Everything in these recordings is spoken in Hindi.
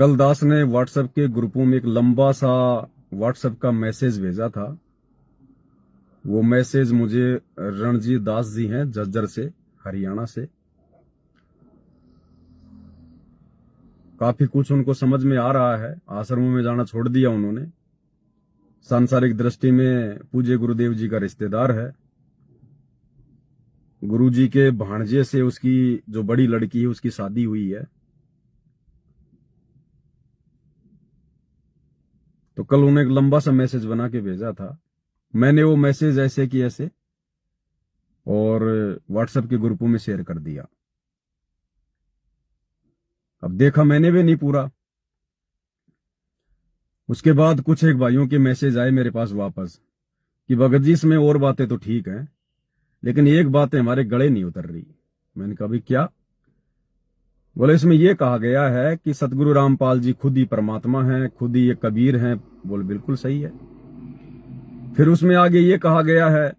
कल दास ने व्हाट्सएप के ग्रुपों में एक लंबा सा व्हाट्सएप का मैसेज भेजा था। वो मैसेज मुझे रणजीत दास जी हैं झज्जर से, हरियाणा से। काफी कुछ उनको समझ में आ रहा है। आश्रमों में जाना छोड़ दिया उन्होंने। सांसारिक दृष्टि में पूज्य गुरुदेव जी का रिश्तेदार है। गुरुजी के भांजे से उसकी जो बड़ी लड़की है उसकी शादी हुई है। तो कल उन्होंने एक लंबा सा मैसेज बना के भेजा था। मैंने वो मैसेज ऐसे की ऐसे और व्हाट्सएप के ग्रुपों में शेयर कर दिया। अब देखा मैंने भी नहीं पूरा। उसके बाद कुछ एक भाइयों के मैसेज आए मेरे पास वापस कि भगत जी इसमें और बातें तो ठीक हैं, लेकिन एक बात हमारे गले नहीं उतर रही। मैंने कहा भाई क्या? बोले इसमें यह कहा गया है कि सतगुरु रामपाल जी खुद ही परमात्मा हैं, खुद ही ये कबीर हैं। बोले बिल्कुल सही है। फिर उसमें आगे ये कहा गया है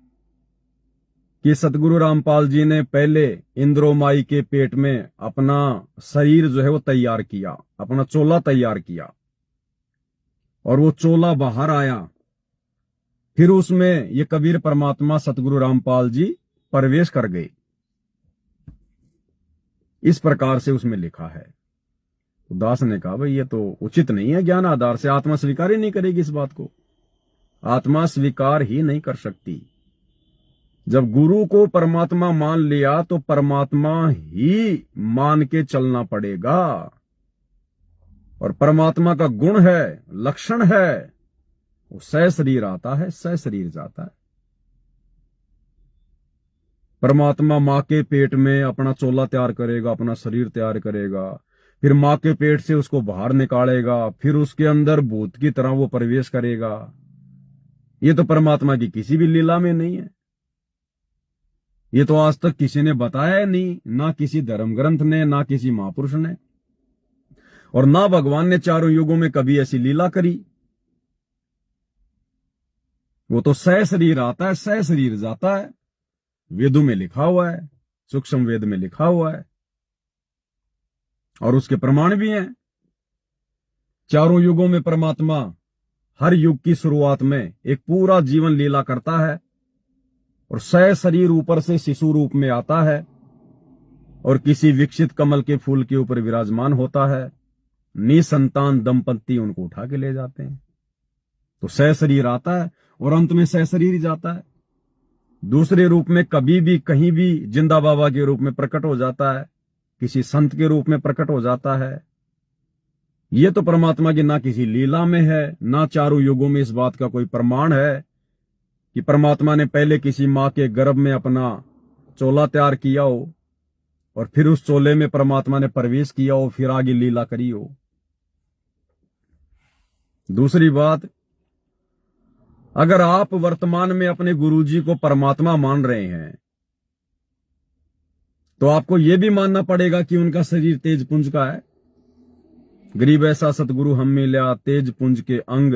कि सतगुरु रामपाल जी ने पहले इंद्रोमाई के पेट में अपना शरीर जो है वो तैयार किया, अपना चोला तैयार किया, और वो चोला बाहर आया। फिर उसमें ये कबीर परमात्मा सतगुरु रामपाल जी प्रवेश कर गए। इस प्रकार से उसमें लिखा है। तो दास ने कहा भाई ये तो उचित नहीं है। ज्ञान आधार से आत्मा स्वीकार ही नहीं करेगी इस बात को। आत्मा स्वीकार ही नहीं कर सकती। जब गुरु को परमात्मा मान लिया तो परमात्मा ही मान के चलना पड़ेगा। और परमात्मा का गुण है, लक्षण है, वो सशरीर आता है, सशरीर जाता है। परमात्मा मां के पेट में अपना चोला तैयार करेगा, अपना शरीर तैयार करेगा, फिर मां के पेट से उसको बाहर निकालेगा, फिर उसके अंदर भूत की तरह वो प्रवेश करेगा। ये तो परमात्मा की किसी भी लीला में नहीं है। ये तो आज तक किसी ने बताया नहीं, ना किसी धर्म ग्रंथ ने, ना किसी महापुरुष ने, और ना भगवान ने चारों युगों में कभी ऐसी लीला करी। वो तो सशरीर आता है, सशरीर जाता है। वेदों में लिखा हुआ है, सूक्ष्म वेद में लिखा हुआ है, और उसके प्रमाण भी हैं। चारों युगों में परमात्मा हर युग की शुरुआत में एक पूरा जीवन लीला करता है, और सशरीर ऊपर से शिशु रूप में आता है और किसी विकसित कमल के फूल के ऊपर विराजमान होता है। निसंतान दंपति उनको उठा के ले जाते हैं। तो सशरीर आता है और अंत में सशरीर ही जाता है। दूसरे रूप में कभी भी कहीं भी जिंदा बाबा के रूप में प्रकट हो जाता है, किसी संत के रूप में प्रकट हो जाता है। ये तो परमात्मा की ना किसी लीला में है, ना चारों युगों में इस बात का कोई प्रमाण है कि परमात्मा ने पहले किसी मां के गर्भ में अपना चोला तैयार किया हो और फिर उस चोले में परमात्मा ने प्रवेश किया हो, फिर आगे लीला करी हो। दूसरी बात, अगर आप वर्तमान में अपने गुरुजी को परमात्मा मान रहे हैं तो आपको यह भी मानना पड़ेगा कि उनका शरीर तेज पुंज का है। गरीब ऐसा सतगुरु हम मिल्या, तेज पुंज के अंग,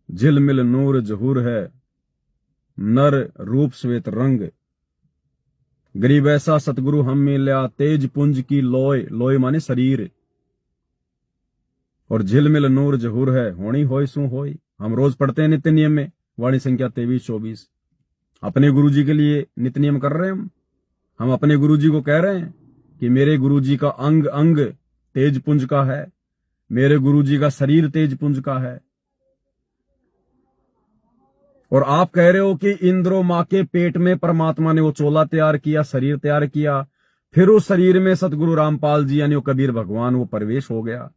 झिलमिल नूर जहूर है, नर रूप श्वेत रंग। गरीब ऐसा सतगुरु हम मिल्या, तेज पुंज की लोय, लोय माने शरीर, और झिलमिल नूर जहूर है, होनी होय सु होय। हम रोज पढ़ते हैं नित्य नियम में वाणी संख्या 23-24। अपने गुरुजी के लिए नित्य नियम कर रहे हैं। हम अपने गुरुजी को कह रहे हैं कि मेरे गुरुजी का अंग अंग तेज पुंज का है, मेरे गुरुजी का शरीर तेज पुंज का है। और आप कह रहे हो कि इंद्रो मां के पेट में परमात्मा ने वो चोला तैयार किया, शरीर तैयार किया, फिर उस शरीर में सतगुरु रामपाल जी यानी वो कबीर भगवान वो प्रवेश हो गया।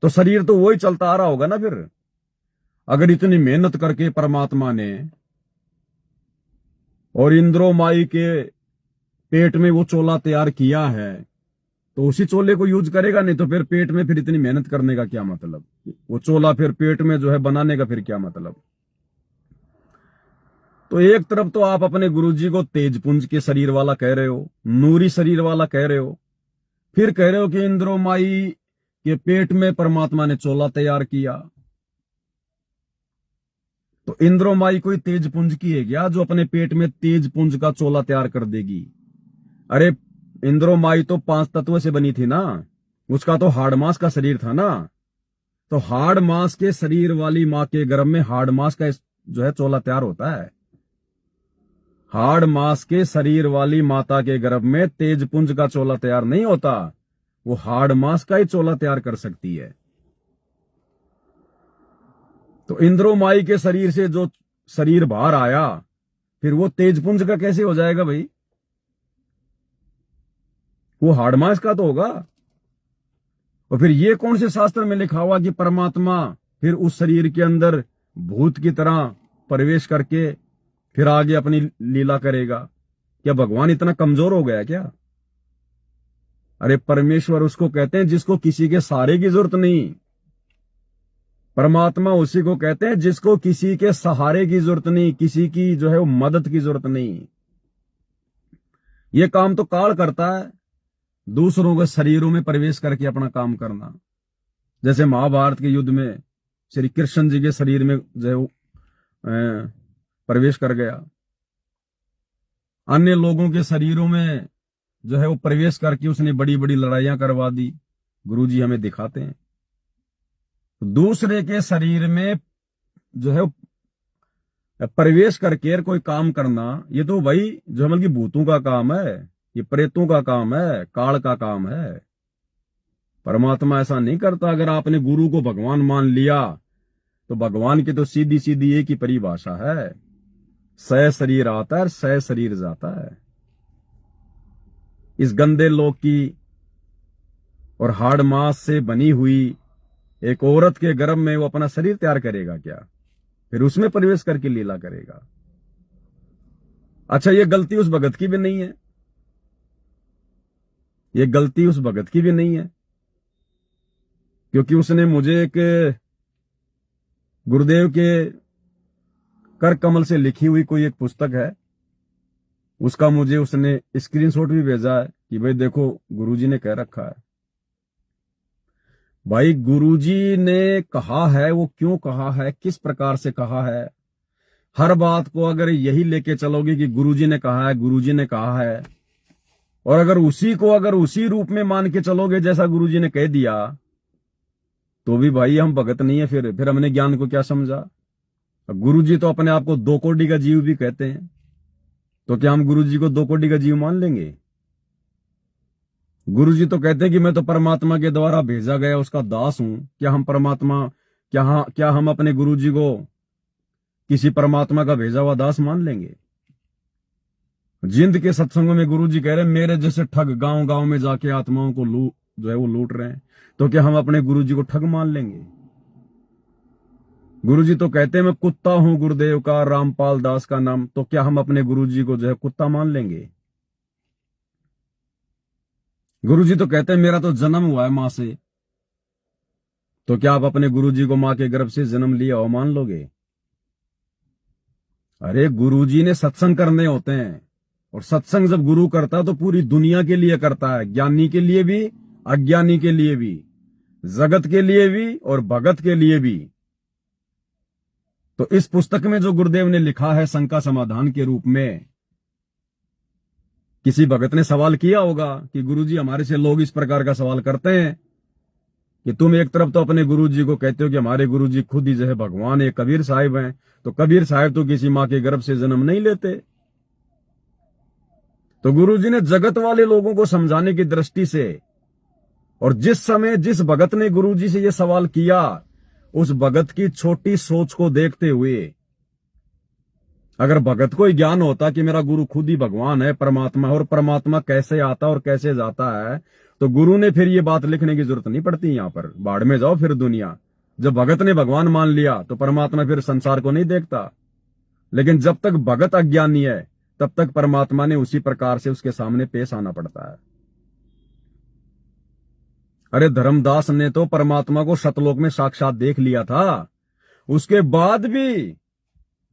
तो शरीर तो वही चलता आ रहा होगा ना। फिर अगर इतनी मेहनत करके परमात्मा ने और इंद्रो माई के पेट में वो चोला तैयार किया है तो उसी चोले को यूज करेगा। नहीं तो फिर पेट में फिर इतनी मेहनत करने का क्या मतलब? वो चोला फिर पेट में जो है बनाने का फिर क्या मतलब? तो एक तरफ तो आप अपने गुरुजी को तेज पुंज के शरीर वाला कह रहे हो, नूरी शरीर वाला कह रहे हो, फिर कह रहे हो कि इंद्रो माई के पेट में परमात्मा ने चोला तैयार किया। तो इंद्रो माई कोई तेज पुंज की है क्या जो अपने पेट में तेज पुंज का चोला तैयार कर देगी? अरे इंद्रो माई तो 5 तत्वों से बनी थी ना। उसका तो हार्ड मास का शरीर था ना, तो हार्ड मास के शरीर वाली मां के गर्भ में हार्ड मास का जो है चोला तैयार होता है। हार्ड मास के शरीर वाली माता के गर्भ में तेजपुंज का चोला तैयार नहीं होता, वो हार्ड मास का ही चोला तैयार कर सकती है। तो इंद्रोमाई के शरीर से जो शरीर बाहर आया, फिर वो तेजपुंज का कैसे हो जाएगा भाई? वो हार्ड मास का तो होगा। और फिर ये कौन से शास्त्र में लिखा हुआ कि परमात्मा फिर उस शरीर के अंदर भूत की तरह प्रवेश करके फिर आगे अपनी लीला करेगा? क्या भगवान इतना कमजोर हो गया क्या? अरे परमेश्वर उसको कहते हैं जिसको किसी के सहारे की जरूरत नहीं। परमात्मा उसी को कहते हैं जिसको किसी के सहारे की जरूरत नहीं, किसी की जो है वो मदद की जरूरत नहीं। ये काम तो काल करता है, दूसरों के शरीरों में प्रवेश करके अपना काम करना। जैसे महाभारत के युद्ध में श्री कृष्ण जी के शरीर में जो है वो प्रवेश कर गया, अन्य लोगों के शरीरों में जो है वो प्रवेश करके उसने बड़ी बड़ी लड़ाइयां करवा दी। गुरुजी हमें दिखाते हैं दूसरे के शरीर में जो है प्रवेश करके कोई काम करना, ये तो भाई जो मतलब कि भूतों का काम है, ये प्रेतों का काम है, काल का काम है। परमात्मा ऐसा नहीं करता। अगर आपने गुरु को भगवान मान लिया तो भगवान की तो सीधी सीधी एक ही परिभाषा है, सह शरीर आता है, सह शरीर जाता है। इस गंदे लोक की और हार्ड मास से बनी हुई एक औरत के गर्भ में वो अपना शरीर तैयार करेगा क्या? फिर उसमें प्रवेश करके लीला करेगा। अच्छा, ये गलती उस भगत की भी नहीं है, ये गलती उस भगत की भी नहीं है, क्योंकि उसने मुझे एक गुरुदेव के कर कमल से लिखी हुई कोई एक पुस्तक है, उसका मुझे उसने स्क्रीनशॉट भी भेजा है कि भाई देखो गुरुजी ने कह रखा है। भाई गुरुजी ने कहा है, वो क्यों कहा है, किस प्रकार से कहा है, हर बात को अगर यही लेके चलोगे कि गुरुजी ने कहा है, गुरुजी ने कहा है, और अगर उसी को अगर उसी रूप में मान के चलोगे जैसा गुरुजी ने कह दिया, तो भी भाई हम भगत नहीं है। फिर हमने ज्ञान को क्या समझा? गुरुजी तो अपने आप को 2 कोटि का जीव भी कहते हैं, तो क्या हम गुरुजी को 2 कोटि का जीव मान लेंगे? गुरुजी तो कहते हैं कि मैं तो परमात्मा के द्वारा भेजा गया उसका दास हूं। क्या हम परमात्मा, क्या हम अपने गुरुजी को किसी परमात्मा का भेजा हुआ दास मान लेंगे? जिंद के सत्संगों में गुरुजी कह रहे हैं मेरे जैसे ठग गांव गांव में जाके आत्माओं को जो है वो लूट रहे हैं, तो क्या हम अपने गुरुजी को ठग मान लेंगे? गुरुजी तो कहते हैं मैं कुत्ता हूं गुरुदेव का, रामपाल दास का नाम, तो क्या हम अपने गुरुजी को जो है कुत्ता मान लेंगे? गुरुजी तो कहते हैं मेरा तो जन्म हुआ है मां से, तो क्या आप अपने गुरुजी को मां के गर्भ से जन्म लिया हो मान लोगे? अरे गुरुजी ने सत्संग करने होते हैं, और सत्संग जब गुरु करता है तो पूरी दुनिया के लिए करता है, ज्ञानी के लिए भी, अज्ञानी के लिए भी, जगत के लिए भी और भगत के लिए भी। तो इस पुस्तक में जो गुरुदेव ने लिखा है शंका समाधान के रूप में, किसी भगत ने सवाल किया होगा कि गुरुजी हमारे से लोग इस प्रकार का सवाल करते हैं कि तुम एक तरफ तो अपने गुरुजी को कहते हो कि हमारे गुरुजी खुद ही जो है भगवान है, कबीर साहिब हैं, तो कबीर साहिब तो किसी मां के गर्भ से जन्म नहीं लेते। तो गुरुजी ने जगत वाले लोगों को समझाने की दृष्टि से, और जिस समय जिस भगत ने गुरुजी से यह सवाल किया, उस भगत की छोटी सोच को देखते हुए, अगर भगत को ही ज्ञान होता कि मेरा गुरु खुद ही भगवान है, परमात्मा है, और परमात्मा कैसे आता और कैसे जाता है, तो गुरु ने फिर ये बात लिखने की जरूरत नहीं पड़ती। यहां पर बाढ़ में जाओ फिर दुनिया। जब भगत ने भगवान मान लिया तो परमात्मा फिर संसार को नहीं देखता, लेकिन जब तक भगत अज्ञानी है तब तक परमात्मा ने उसी प्रकार से उसके सामने पेश आना पड़ता है। अरे धर्मदास ने तो परमात्मा को सतलोक में साक्षात देख लिया था, उसके बाद भी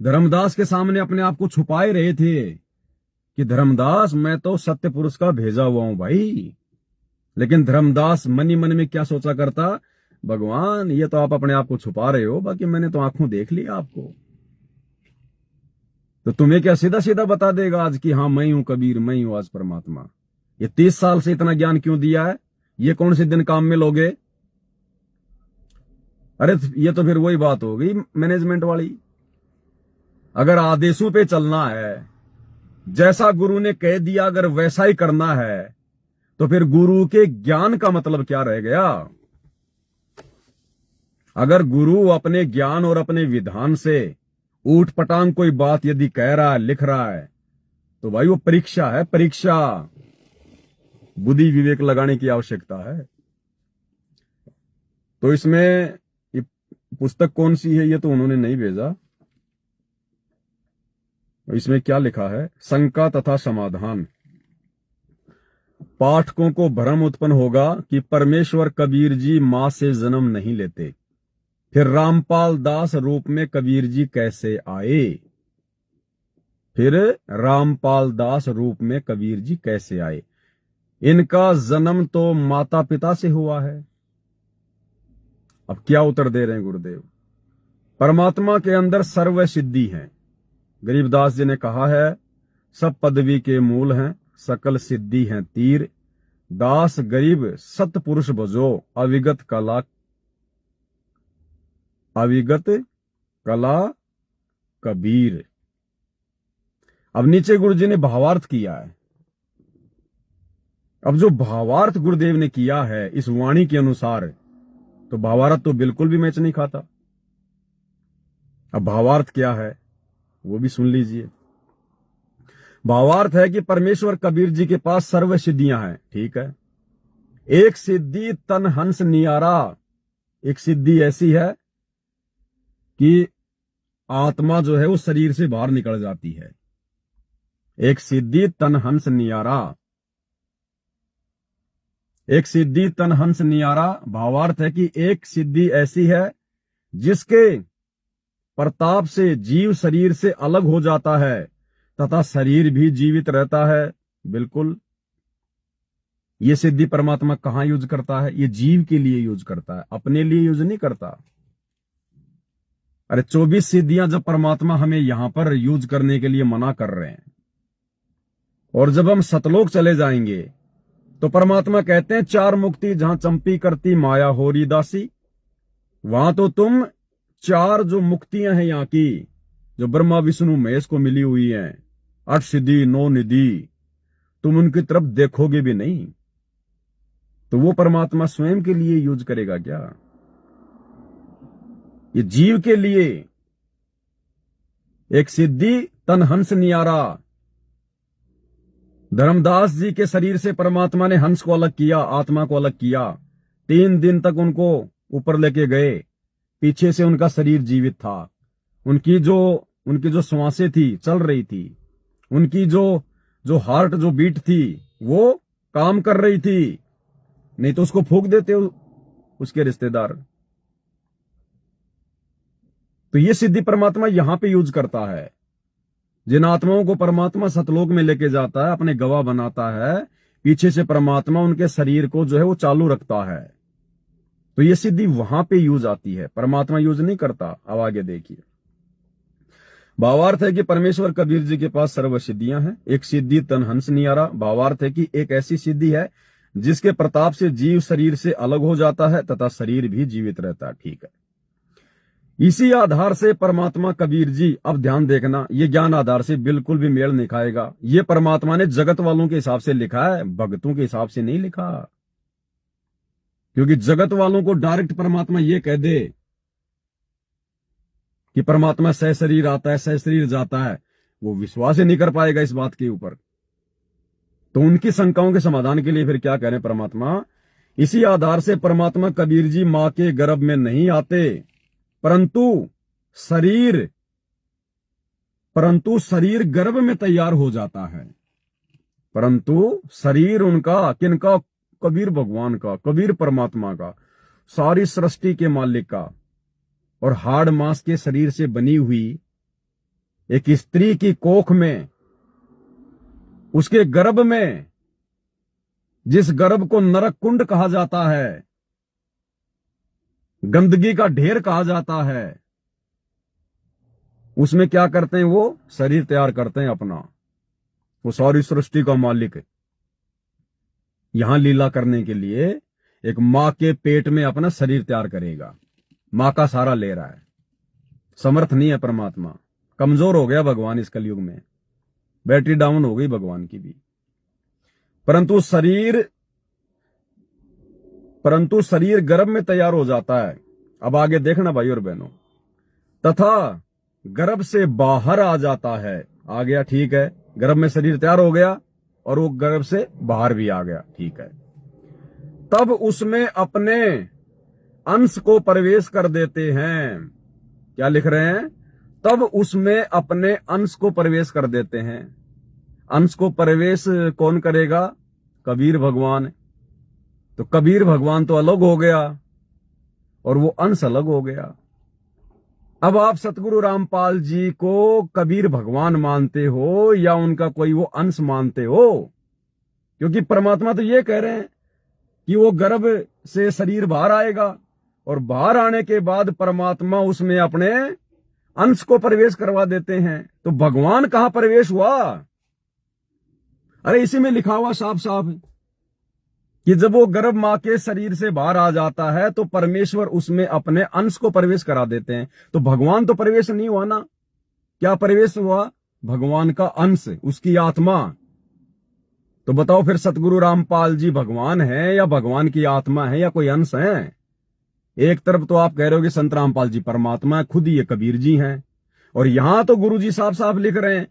धर्मदास के सामने अपने आप को छुपाए रहे थे कि धर्मदास मैं तो सत्य पुरुष का भेजा हुआ हूं भाई। लेकिन धर्मदास मन ही मन में क्या सोचा करता, भगवान ये तो आप अपने आप को छुपा रहे हो, बाकी मैंने तो आंखों देख लिया आपको। तो तुम्हें क्या सीधा सीधा बता देगा आज कि हाँ मैं हूं कबीर, मैं हूं आज परमात्मा? ये 30 साल से इतना ज्ञान क्यों दिया है? ये कौन से दिन काम में लोगे? अरे ये तो फिर वही बात हो गई मैनेजमेंट वाली। अगर आदेशों पे चलना है, जैसा गुरु ने कह दिया अगर वैसा ही करना है, तो फिर गुरु के ज्ञान का मतलब क्या रह गया? अगर गुरु अपने ज्ञान और अपने विधान से ऊट पटांग कोई बात यदि कह रहा है, लिख रहा है, तो भाई वो परीक्षा है, परीक्षा। बुद्धि विवेक लगाने की आवश्यकता है। तो इसमें ये पुस्तक कौन सी है ये तो उन्होंने नहीं भेजा। इसमें क्या लिखा है? शंका तथा समाधान। पाठकों को भ्रम उत्पन्न होगा कि परमेश्वर कबीर जी मां से जन्म नहीं लेते, फिर रामपाल दास रूप में कबीर जी कैसे आए? फिर रामपाल दास रूप में कबीर जी कैसे आए? इनका जन्म तो माता पिता से हुआ है। अब क्या उत्तर दे रहे हैं गुरुदेव? परमात्मा के अंदर सर्व सिद्धि है। गरीबदास जी ने कहा है, सब पदवी के मूल हैं, सकल सिद्धि हैं तीर, दास गरीब सतपुरुष भजो, अविगत कला कबीर। अब नीचे गुरु जी ने भावार्थ किया है। अब जो भावार्थ गुरुदेव ने किया है इस वाणी के अनुसार, तो भावार्थ तो बिल्कुल भी मैच नहीं खाता। अब भावार्थ क्या है वो भी सुन लीजिए। भावार्थ है कि परमेश्वर कबीर जी के पास सर्व सिद्धियां हैं, ठीक है। एक सिद्धि तन हंस नियारा, एक सिद्धि ऐसी है कि आत्मा जो है वो शरीर से बाहर निकल जाती है। एक सिद्धि तन हंस नियारा, एक सिद्धि तन हंस नियारा। भावार्थ है कि एक सिद्धि ऐसी है जिसके प्रताप से जीव शरीर से अलग हो जाता है तथा शरीर भी जीवित रहता है। बिल्कुल, ये सिद्धि परमात्मा कहां यूज करता है? ये जीव के लिए यूज करता है, अपने लिए यूज नहीं करता। अरे 24 सिद्धियां जब परमात्मा हमें यहां पर यूज करने के लिए मना कर रहे हैं, और जब हम सतलोक चले जाएंगे तो परमात्मा कहते हैं, चार मुक्ति जहां चंपी करती माया होरी दासी, वहां तो तुम चार जो मुक्तियां हैं यहाँ की, जो ब्रह्मा विष्णु महेश को मिली हुई हैं, 8 सिद्धि 9 निधि, तुम उनकी तरफ देखोगे भी नहीं। तो वो परमात्मा स्वयं के लिए यूज करेगा क्या? ये जीव के लिए। एक सिद्धि तन हंस नियारा। धर्मदास जी के शरीर से परमात्मा ने हंस को अलग किया, आत्मा को अलग किया। 3 दिन तक उनको ऊपर लेके गए, पीछे से उनका शरीर जीवित था। उनकी जो श्वासें थी चल रही थी, उनकी जो हार्ट जो बीट थी वो काम कर रही थी, नहीं तो उसको फूंक देते उसके रिश्तेदार। तो ये सिद्धि परमात्मा यहां पे यूज करता है। जिन आत्माओं को परमात्मा सतलोक में लेके जाता है, अपने गवाह बनाता है, पीछे से परमात्मा उनके शरीर को जो है वो चालू रखता है। तो ये सिद्धि वहां पे यूज आती है, परमात्मा यूज नहीं करता। अब आगे देखिए, भावार्थ है कि परमेश्वर कबीर जी के पास सर्व सिद्धियां हैं। एक सिद्धि तन हंस नियारा। भावार्थ है कि एक ऐसी सिद्धि है जिसके प्रताप से जीव शरीर से अलग हो जाता है तथा शरीर भी जीवित रहता है, ठीक है। इसी आधार से परमात्मा कबीर जी, अब ध्यान देखना, ये ज्ञान आधार से बिल्कुल भी मेल नहीं खाएगा। ये परमात्मा ने जगत वालों के हिसाब से लिखा है, भक्तों के हिसाब से नहीं लिखा। क्योंकि जगत वालों को डायरेक्ट परमात्मा ये कह दे कि परमात्मा सह शरीर आता है, सह शरीर जाता है, वो विश्वास ही नहीं कर पाएगा इस बात के ऊपर। तो उनकी शंकाओं के समाधान के लिए फिर क्या कह रहे हैं परमात्मा? इसी आधार से परमात्मा कबीर जी मां के गर्भ में नहीं आते, परंतु शरीर गर्भ में तैयार हो जाता है। परंतु शरीर उनका किनका? कबीर भगवान का, कबीर परमात्मा का, सारी सृष्टि के मालिक का। और हाड़ मांस के शरीर से बनी हुई एक स्त्री की कोख में, उसके गर्भ में, जिस गर्भ को नरक कुंड कहा जाता है, गंदगी का ढेर कहा जाता है, उसमें क्या करते हैं? वो शरीर तैयार करते हैं अपना। वो सारी सृष्टि का मालिक यहां लीला करने के लिए एक मां के पेट में अपना शरीर तैयार करेगा। मां का सहारा ले रहा है, समर्थ नहीं है परमात्मा, कमजोर हो गया भगवान इस कलयुग में, बैटरी डाउन हो गई भगवान की भी। परंतु शरीर गर्भ में तैयार हो जाता है। अब आगे देखना भाई और बहनों, तथा गर्भ से बाहर आ जाता है। आ गया, ठीक है, गर्भ में शरीर तैयार हो गया और वो गर्भ से बाहर भी आ गया, ठीक है। तब उसमें अपने अंश को प्रवेश कर देते हैं। क्या लिख रहे हैं? तब उसमें अपने अंश को प्रवेश कर देते हैं। अंश को प्रवेश कौन करेगा? कबीर भगवान। तो कबीर भगवान तो अलग हो गया और वो अंश अलग हो गया। अब आप सतगुरु रामपाल जी को कबीर भगवान मानते हो या उनका कोई वो अंश मानते हो? क्योंकि परमात्मा तो ये कह रहे हैं कि वो गर्भ से शरीर बाहर आएगा और बाहर आने के बाद परमात्मा उसमें अपने अंश को प्रवेश करवा देते हैं। तो भगवान कहां प्रवेश हुआ? अरे इसी में लिखा हुआ साफ साफ कि जब वो गर्भ मां के शरीर से बाहर आ जाता है तो परमेश्वर उसमें अपने अंश को प्रवेश करा देते हैं। तो भगवान तो प्रवेश नहीं हुआ ना। क्या प्रवेश हुआ? भगवान का अंश, उसकी आत्मा। तो बताओ फिर सतगुरु रामपाल जी भगवान है या भगवान की आत्मा है या कोई अंश है? एक तरफ तो आप कह रहे हो कि संत रामपाल जी परमात्मा है, खुद ही ये कबीर जी हैं, और यहां तो गुरु जी साफ साफ लिख रहे हैं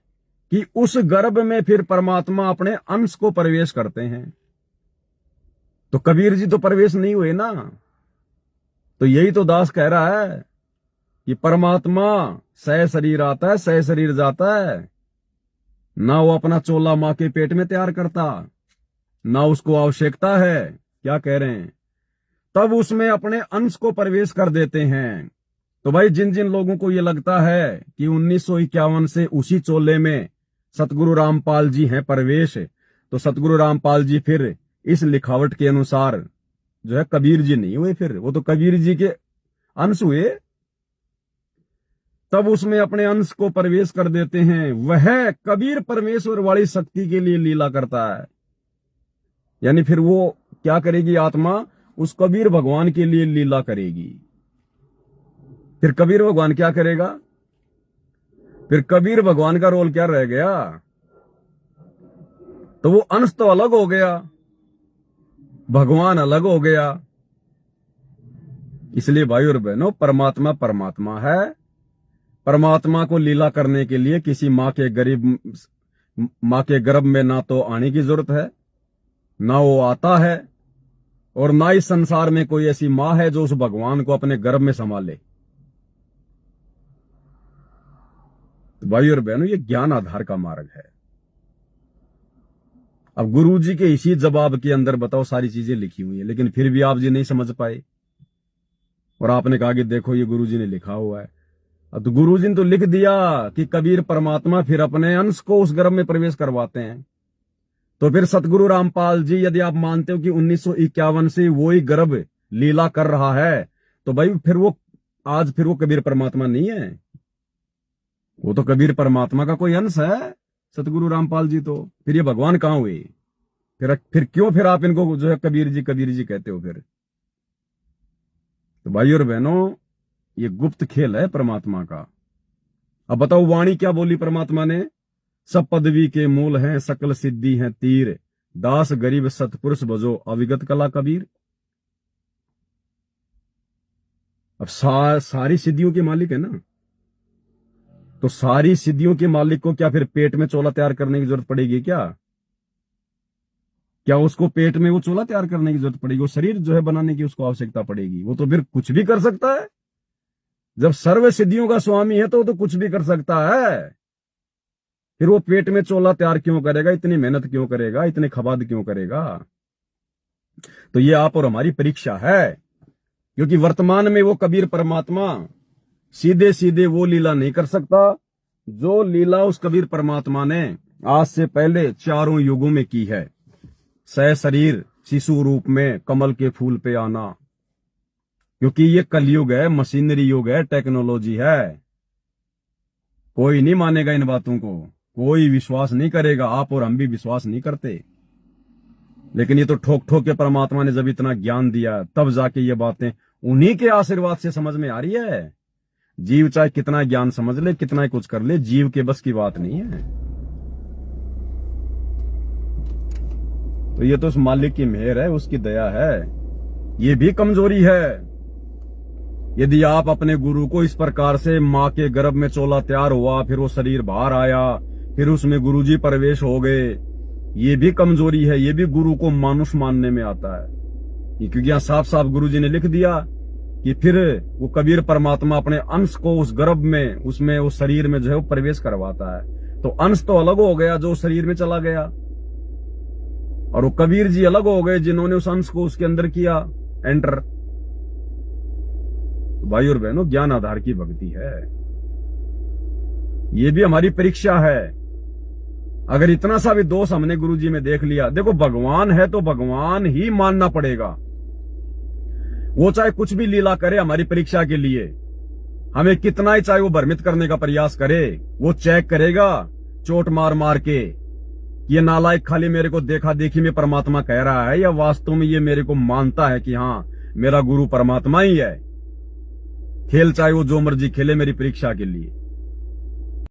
कि उस गर्भ में फिर परमात्मा अपने अंश को प्रवेश करते हैं। तो कबीर जी तो प्रवेश नहीं हुए ना। तो यही तो दास कह रहा है कि परमात्मा सह शरीर आता है, सह शरीर जाता है। ना वो अपना चोला मां के पेट में तैयार करता, ना उसको आवश्यकता है। क्या कह रहे हैं? तब उसमें अपने अंश को प्रवेश कर देते हैं। तो भाई जिन जिन लोगों को ये लगता है कि 1951 से उसी चोले में सतगुरु रामपाल जी हैं प्रवेश, तो सतगुरु रामपाल जी फिर इस लिखावट के अनुसार जो है कबीर जी नहीं हुए, फिर वो तो कबीर जी के अंश हुए। तब उसमें अपने अंश को प्रवेश कर देते हैं। वह कबीर परमेश्वर वाली शक्ति के लिए लीला करता है। यानी फिर वो क्या करेगी? आत्मा उस कबीर भगवान के लिए लीला करेगी। फिर कबीर भगवान क्या करेगा? फिर कबीर भगवान का रोल क्या रह गया? तो वो अंश तो अलग हो गया, भगवान अलग हो गया। इसलिए भाई और बहनों, परमात्मा परमात्मा है। परमात्मा को लीला करने के लिए किसी मां के गर्भ में ना तो आने की जरूरत है, ना वो आता है, और ना इस संसार में कोई ऐसी मां है जो उस भगवान को अपने गर्भ में संभाले। तो भाई और बहनों, ये ज्ञान आधार का मार्ग है। अब गुरु जी के इसी जवाब के अंदर बताओ सारी चीजें लिखी हुई है, लेकिन फिर भी आप जी नहीं समझ पाए और आपने कहा कि देखो ये गुरु जी ने लिखा हुआ है। अब तो गुरु जी ने तो लिख दिया कि कबीर परमात्मा फिर अपने अंश को उस गर्भ में प्रवेश करवाते हैं। तो फिर सतगुरु रामपाल जी यदि आप मानते हो कि 1951 से वो ही गर्भ लीला कर रहा है, तो भाई फिर वो आज फिर वो कबीर परमात्मा नहीं है, वो तो कबीर परमात्मा का कोई अंश है सतगुरु रामपाल जी। तो फिर ये भगवान कहां हुए? फिर क्यों फिर आप इनको जो है कबीर जी कहते हो फिर? तो भाई और बहनों, ये गुप्त खेल है परमात्मा का। अब बताओ वाणी क्या बोली परमात्मा ने? सब पदवी के मूल हैं, सकल सिद्धि हैं तीर, दास गरीब सतपुरुष भजो अविगत कला कबीर। अब सारी सिद्धियों के मालिक है ना, तो सारी सिद्धियों के मालिक को क्या फिर पेट में चोला तैयार करने की जरूरत पड़ेगी? क्या उसको पेट में वो चोला तैयार करने की जरूरत पड़ेगी? वो शरीर जो है बनाने की उसको आवश्यकता पड़ेगी? वो तो फिर कुछ भी कर सकता है। जब सर्व सिद्धियों का स्वामी है तो वो तो कुछ भी कर सकता है। फिर वो पेट में चोला तैयार क्यों करेगा? इतनी मेहनत क्यों करेगा? इतने खबाद क्यों करेगा? तो ये आप और हमारी परीक्षा है, क्योंकि वर्तमान में वो कबीर परमात्मा सीधे सीधे वो लीला नहीं कर सकता जो लीला उस कबीर परमात्मा ने आज से पहले चारों युगों में की है। सह शरीर शिशु रूप में कमल के फूल पे आना, क्योंकि ये कलयुग है, मशीनरी युग है, टेक्नोलॉजी है। कोई नहीं मानेगा इन बातों को, कोई विश्वास नहीं करेगा, आप और हम भी विश्वास नहीं करते। लेकिन ये तो ठोक ठोक के परमात्मा ने जब इतना ज्ञान दिया तब जाके ये बातें उन्हीं के आशीर्वाद से समझ में आ रही है। जीव चाहे कितना ज्ञान समझ ले, कितना ही कुछ कर ले, जीव के बस की बात नहीं है। तो ये तो उस मालिक की मेहर है, उसकी दया है। ये भी कमजोरी है। यदि आप अपने गुरु को इस प्रकार से मां के गर्भ में चोला तैयार हुआ, फिर वो शरीर बाहर आया, फिर उसमें गुरुजी प्रवेश हो गए, ये भी कमजोरी है। ये भी गुरु को मानुष मानने में आता है। क्योंकि यहां साफ साफ गुरुजी ने लिख दिया कि फिर वो कबीर परमात्मा अपने अंश को उस गर्भ में, उसमें उस शरीर में जो है वो प्रवेश करवाता है। तो अंश तो अलग हो गया जो शरीर में चला गया, और वो कबीर जी अलग हो गए जिन्होंने उस अंश को उसके अंदर किया एंटर। तो भाई और बहनों, ज्ञान आधार की भक्ति है। ये भी हमारी परीक्षा है। अगर इतना सा भी दोष हमने गुरुजी में देख लिया, देखो भगवान है तो भगवान ही मानना पड़ेगा। वो चाहे कुछ भी लीला करे हमारी परीक्षा के लिए, हमें कितना ही चाहे वो भ्रमित करने का प्रयास करे, वो चेक करेगा चोट मार मार के, ये नालायक खाली मेरे को देखा देखी में परमात्मा कह रहा है या वास्तव में ये मेरे को मानता है कि हाँ मेरा गुरु परमात्मा ही है। खेल चाहे वो जो मर्जी खेले मेरी परीक्षा के लिए।